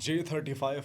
J-35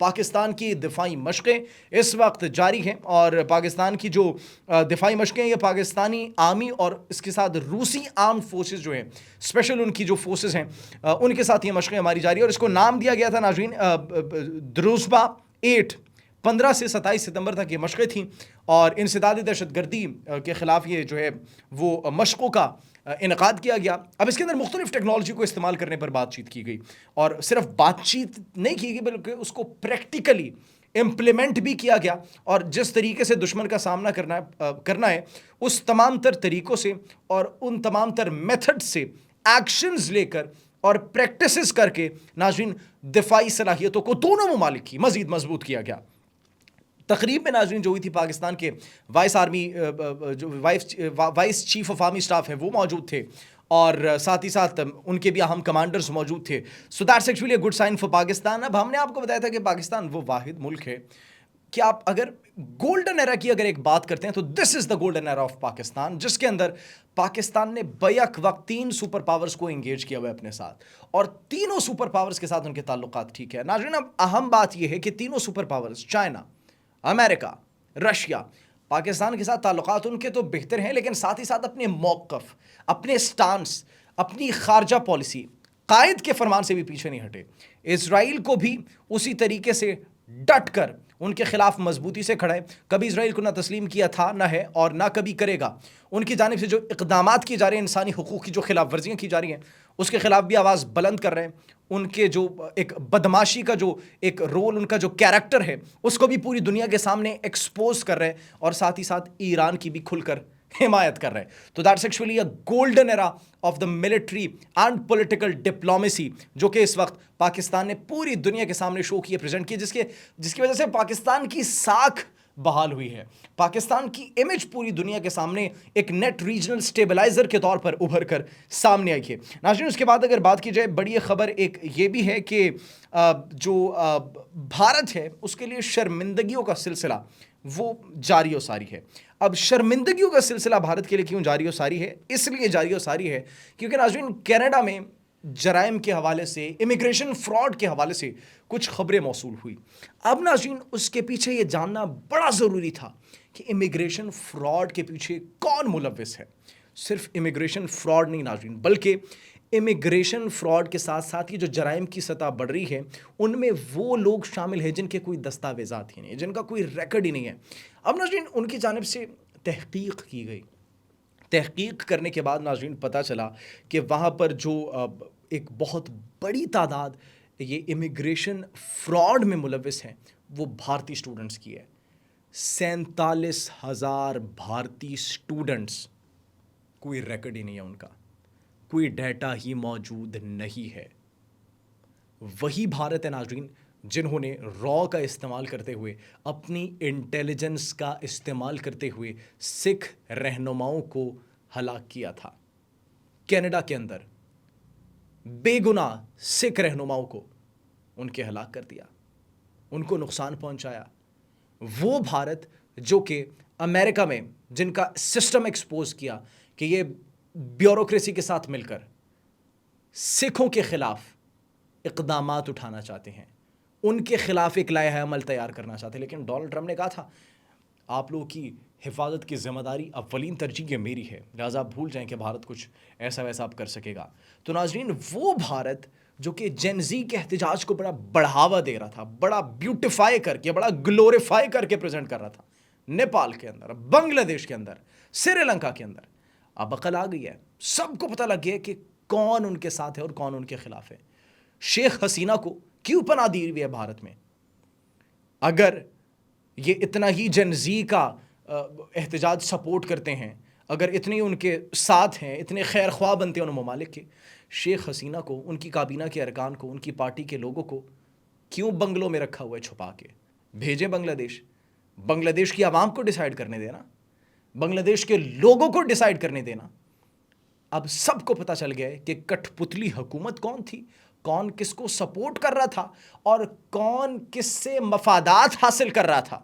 Pakistan کی دفاعی مشقیں اس وقت جاری ہیں، اور پاکستان کی جو دفاعی مشقیں یہ پاکستانی آرمی اور اس کے ساتھ روسی آرم فورسز جو ہیں، اسپیشل ان کی جو فورسز ہیں ان کے ساتھ یہ مشقیں ہماری جاری ہیں، اور اس کو نام دیا گیا تھا ناظرین دروزبا 8۔ 15 سے 27 ستمبر تک یہ مشقیں تھیں، اور انسداد دہشت گردی کے خلاف یہ جو ہے وہ مشقوں کا انعقاد کیا گیا۔ اب اس کے اندر مختلف ٹیکنالوجی کو استعمال کرنے پر بات چیت کی گئی، اور صرف بات چیت نہیں کی گئی بلکہ اس کو پریکٹیکلی امپلیمنٹ بھی کیا گیا، اور جس طریقے سے دشمن کا سامنا کرنا ہے اس تمام تر طریقوں سے اور ان تمام تر میتھڈ سے ایکشنز لے کر اور پریکٹسز کر کے ناظرین دفاعی صلاحیتوں کو دونوں ممالک کی مزید مضبوط کیا گیا۔ تقریب میں ناظرین جو ہوئی تھی پاکستان کے vice chief of army staff ہیں وہ موجود تھے، اور ساتھ ہی ساتھ ان کے بھی اہم کمانڈرز موجود تھے۔ So that's actually a good sign for Pakistan. اب ہم نے آپ کو بتایا تھا کہ پاکستان وہ واحد ملک ہے کہ آپ اگر گولڈن ایرا کی اگر ایک بات کرتے ہیں تو دس از دا گولڈن ایرا آف پاکستان، جس کے اندر پاکستان نے بیک وقت 3 سپر پاورز کو انگیج کیا ہوا ہے اپنے ساتھ، اور تینوں سپر پاورز کے ساتھ ان کے تعلقات ٹھیک ہے۔ ناظرین اب اہم بات یہ ہے کہ تینوں سپر پاورز چائنا، امریکہ، رشیا، پاکستان کے ساتھ تعلقات ان کے تو بہتر ہیں، لیکن ساتھ ہی ساتھ اپنے موقف، اپنے سٹانس، اپنی خارجہ پالیسی، قائد کے فرمان سے بھی پیچھے نہیں ہٹے۔ اسرائیل کو بھی اسی طریقے سے ڈٹ کر ان کے خلاف مضبوطی سے کھڑا ہے، کبھی اسرائیل کو نہ تسلیم کیا تھا نہ ہے اور نہ کبھی کرے گا۔ ان کی جانب سے جو اقدامات کیے جا رہے ہیں، انسانی حقوق کی جو خلاف ورزیاں کی جا رہی ہیں اس کے خلاف بھی آواز بلند کر رہے ہیں۔ ان کے جو ایک بدماشی کا جو ایک رول، ان کا جو کیریکٹر ہے اس کو بھی پوری دنیا کے سامنے ایکسپوز کر رہے ہیں، اور ساتھ ہی ساتھ ایران کی بھی کھل کر حمایت کر رہے ہیں۔ تو that's actually a golden era of the military and political diplomacy, جو کہ اس وقت پاکستان نے پوری دنیا کے سامنے شو کیے، پریزنٹ کیے، جس کی وجہ سے پاکستان کی ساکھ بحال ہوئی ہے، پاکستان کی امیج پوری دنیا کے سامنے ایک نیٹ ریجنل سٹیبلائزر کے طور پر ابھر کر سامنے آئی ہے۔ ناظرین اس کے بعد اگر بات کی جائے، بڑی خبر ایک یہ بھی ہے کہ جو بھارت ہے اس کے لیے شرمندگیوں کا سلسلہ وہ جاری و ساری ہے۔ اب شرمندگیوں کا سلسلہ بھارت کے لیے کیوں جاری و ساری ہے؟ اس لیے جاری و ساری ہے کیونکہ ناظرین کینیڈا میں جرائم کے حوالے سے، امیگریشن فراڈ کے حوالے سے کچھ خبریں موصول ہوئی۔ اب ناظرین اس کے پیچھے یہ جاننا بڑا ضروری تھا کہ امیگریشن فراڈ کے پیچھے کون ملوث ہے۔ صرف امیگریشن فراڈ نہیں ناظرین، بلکہ امیگریشن فراڈ کے ساتھ ساتھ یہ جو جرائم کی سطح بڑھ رہی ہے ان میں وہ لوگ شامل ہیں جن کے کوئی دستاویزات ہی نہیں، جن کا کوئی ریکارڈ ہی نہیں ہے۔ اب ناظرین ان کی جانب سے تحقیق کی گئی، تحقیق کرنے کے بعد ناظرین پتہ چلا کہ وہاں پر جو ایک بہت بڑی تعداد یہ امیگریشن فراڈ میں ملوث ہیں وہ بھارتی اسٹوڈنٹس کی ہے۔ 47,000 بھارتی اسٹوڈنٹس، کوئی ریکارڈ ہی نہیں ہے ان کا، کوئی ڈیٹا ہی موجود نہیں ہے۔ وہی بھارت ہے ناظرین جنہوں نے را کا استعمال کرتے ہوئے، اپنی انٹیلیجنس کا استعمال کرتے ہوئے سکھ رہنماؤں کو ہلاک کیا تھا۔ کینیڈا کے اندر بے گناہ سکھ رہنماؤں کو ان کے ہلاک کر دیا، ان کو نقصان پہنچایا۔ وہ بھارت جو کہ امریکہ میں جن کا سسٹم ایکسپوز کیا کہ یہ بیوروکریسی کے ساتھ مل کر سکھوں کے خلاف اقدامات اٹھانا چاہتے ہیں، ان کے خلاف ایک لائحہ عمل تیار کرنا چاہتے ہیں، لیکن ڈونلڈ ٹرمپ نے کہا تھا آپ لوگوں کی حفاظت کی ذمہ داری اولین ترجیح یہ میری ہے، لہٰذا آپ بھول جائیں کہ بھارت کچھ ایسا ویسا آپ کر سکے گا۔ تو ناظرین وہ بھارت جو کہ جین زی کے احتجاج کو بڑا بڑھاوا دے رہا تھا، بڑا بیوٹیفائی کر کے، بڑا گلوریفائی کر کے پریزنٹ کر رہا تھا، نیپال کے اندر، بنگلہ دیش کے اندر، سری لنکا کے اندر، اب عقل آ گئی ہے، سب کو پتہ لگ گیا کہ کون ان کے ساتھ ہے اور کون ان کے خلاف ہے۔ شیخ حسینہ کو کیوں پناہ دی ہوئی ہے بھارت میں؟ اگر یہ اتنا ہی جن زی کا احتجاج سپورٹ کرتے ہیں، اگر اتنے ان کے ساتھ ہیں، اتنے خیر خواہ بنتے ہیں ان ممالک کے، شیخ حسینہ کو، ان کی کابینہ کے ارکان کو، ان کی پارٹی کے لوگوں کو کیوں بنگلوں میں رکھا ہوا ہے چھپا کے؟ بھیجیں بنگلہ دیش کی عوام کو ڈیسائیڈ کرنے دینا، بنگلہ دیش کے لوگوں کو ڈیسائیڈ کرنے دینا۔ اب سب کو پتہ چل گیا ہے کہ کٹھ پتلی حکومت کون تھی، کون کس کو سپورٹ کر رہا تھا اور کون کس سے مفادات حاصل کر رہا تھا۔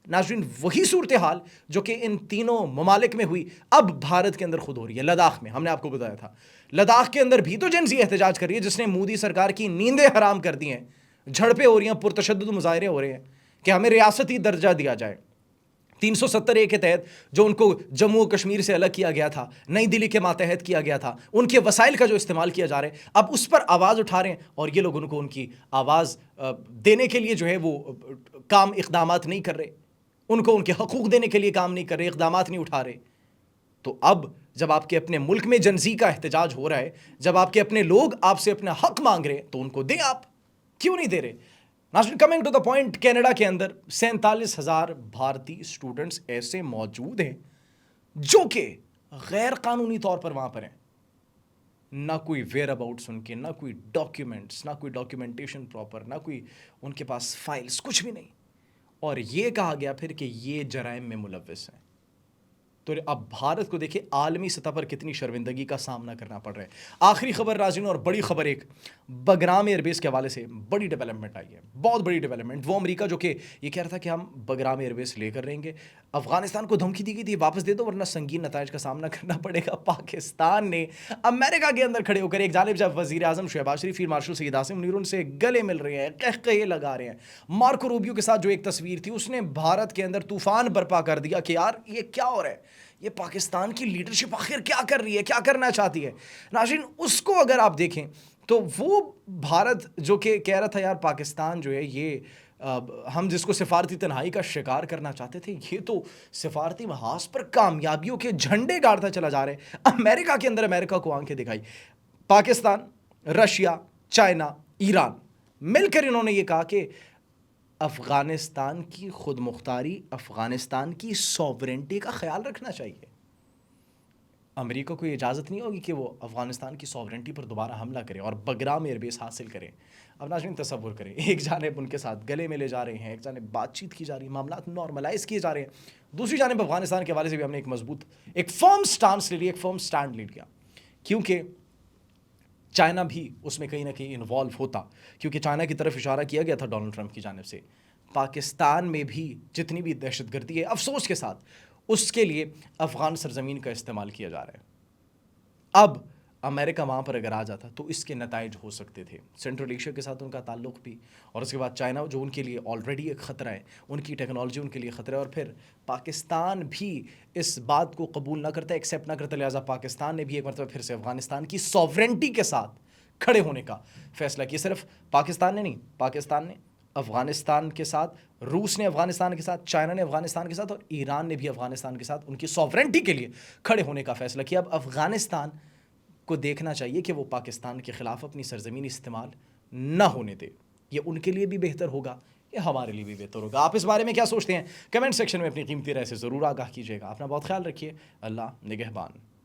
ناظرین وہی صورتحال جو کہ ان تینوں ممالک میں ہوئی اب بھارت کے اندر خود ہو رہی ہے۔ لداخ میں ہم نے آپ کو بتایا تھا، لداخ کے اندر بھی تو جن زی احتجاج کر رہی ہے، جس نے مودی سرکار کی نیندیں حرام کر دی ہیں، جھڑپیں ہو رہی ہیں, پرتشدد مظاہرے ہو رہے ہیں کہ ہمیں ریاستی درجہ دیا جائے. 370 کے تحت جو ان کو جموں و کشمیر سے الگ کیا گیا تھا, نئی دلی کے ماتحت کیا گیا تھا, ان کے وسائل کا جو استعمال کیا جا رہا ہے, اب اس پر آواز اٹھا رہے ہیں, اور یہ لوگ ان کو ان کی آواز دینے کے لیے جو ہے وہ کام اقدامات نہیں کر رہے, ان کو ان کے حقوق دینے کے لیے کام نہیں کر رہے, اقدامات نہیں اٹھا رہے. تو اب جب آپ کے اپنے ملک میں جنزی کا احتجاج ہو رہا ہے, جب آپ کے اپنے لوگ آپ سے اپنا حق مانگ رہے ہیں, تو ان کو دیں. آپ کیوں نہیں دے رہے؟ ناظرین, coming to the point, Canada کے اندر 47,000 بھارتی اسٹوڈنٹس ایسے موجود ہیں جو کہ غیر قانونی طور پر وہاں پر ہیں. نہ کوئی ویئر اباؤٹس ان کے, نہ کوئی ڈاکیومنٹس, نہ کوئی ڈاکیومنٹیشن پراپر, نہ کوئی ان کے پاس فائلز, کچھ بھی نہیں. اور یہ کہا گیا پھر کہ یہ جرائم میں ملوث ہیں. تو اب بھارت کو دیکھیں عالمی سطح پر کتنی شرمندگی کا سامنا کرنا پڑ رہا ہے. آخری خبر ناظرین, اور بڑی خبر, ایک بگرام ایئر بیس کے حوالے سے بڑی ڈیولپمنٹ آئی ہے, بہت بڑی ڈیولپمنٹ. وہ امریکہ جو کہ یہ کہہ رہا تھا کہ ہم بگرام ایئر بیس لے کر رہیں گے, افغانستان کو دھمکی دی گئی تھی واپس دے دو ورنہ سنگین نتائج کا سامنا کرنا پڑے گا. پاکستان نے امریکہ کے اندر کھڑے ہو کر, ایک جانب جب وزیر اعظم شہباز شریف, فیلڈ مارشل سید عاصم منیر ان سے گلے مل رہے ہیں, قہقہے لگا رہے ہیں, مارکو روبیو کے ساتھ جو ایک تصویر تھی اس نے بھارت کے اندر طوفان برپا کر دیا کہ یار یہ کیا ہو رہا ہے, یہ پاکستان کی لیڈرشپ آخر کیا کر رہی ہے, کیا کرنا چاہتی ہے. ناظرین, اس کو اگر آپ دیکھیں تو وہ بھارت جو کہ کہہ رہا تھا یار پاکستان جو ہے یہ ہم جس کو سفارتی تنہائی کا شکار کرنا چاہتے تھے, یہ تو سفارتی محاذ پر کامیابیوں کے جھنڈے گاڑتا چلا جا رہا ہے. امریکہ کے اندر امریکہ کو آنکھیں دکھائی, پاکستان, رشیا, چائنا, ایران مل کر انہوں نے یہ کہا کہ افغانستان کی خود مختاری, افغانستان کی سوورنٹی کا خیال رکھنا چاہیے. امریکہ کو یہ اجازت نہیں ہوگی کہ وہ افغانستان کی سوورنٹی پر دوبارہ حملہ کرے اور بگرام ایئر بیس حاصل کرے. اب ناظرین تصور کریں, ایک جانب ان کے ساتھ گلے ملے جا رہے ہیں, ایک جانب بات چیت کی جا رہی ہے, معاملات نارملائز کیے جا رہے ہیں, دوسری جانب افغانستان کے حوالے سے بھی ہم نے ایک مضبوط, ایک فرم سٹانس لے لی, ایک فرم سٹینڈ لے لیا, کیونکہ چائنا بھی اس میں کہیں نہ کہیں انوالو ہوتا, کیونکہ چائنا کی طرف اشارہ کیا گیا تھا ڈونلڈ ٹرمپ کی جانب سے. پاکستان میں بھی جتنی بھی دہشت گردی ہے, افسوس کے ساتھ اس کے لیے افغان سرزمین کا استعمال کیا جا رہا ہے. اب امریکہ وہاں پر اگر آ جاتا تو اس کے نتائج ہو سکتے تھے. سینٹرل ایشیا کے ساتھ ان کا تعلق بھی, اور اس کے بعد چائنا جو ان کے لیے آلریڈی ایک خطرہ ہے, ان کی ٹیکنالوجی ان کے لیے خطرہ ہے, اور پھر پاکستان بھی اس بات کو قبول نہ کرتا, ایکسیپٹ نہ کرتا. لہٰذا پاکستان نے بھی ایک مرتبہ پھر سے افغانستان کی سوورنٹی کے ساتھ کھڑے ہونے کا فیصلہ کیا. صرف پاکستان نے نہیں, پاکستان نے افغانستان کے ساتھ, روس نے افغانستان کے ساتھ, چائنا نے افغانستان کے ساتھ, اور ایران نے بھی افغانستان کے ساتھ ان کی سوورنٹی کے لیے کھڑے ہونے کا فیصلہ کیا. اب افغانستان کو دیکھنا چاہیے کہ وہ پاکستان کے خلاف اپنی سرزمین استعمال نہ ہونے دے. یہ ان کے لیے بھی بہتر ہوگا, یہ ہمارے لیے بھی بہتر ہوگا. آپ اس بارے میں کیا سوچتے ہیں؟ کمنٹ سیکشن میں اپنی قیمتی رائے سے ضرور آگاہ کیجیے گا. اپنا بہت خیال رکھیے. اللہ نگہبان.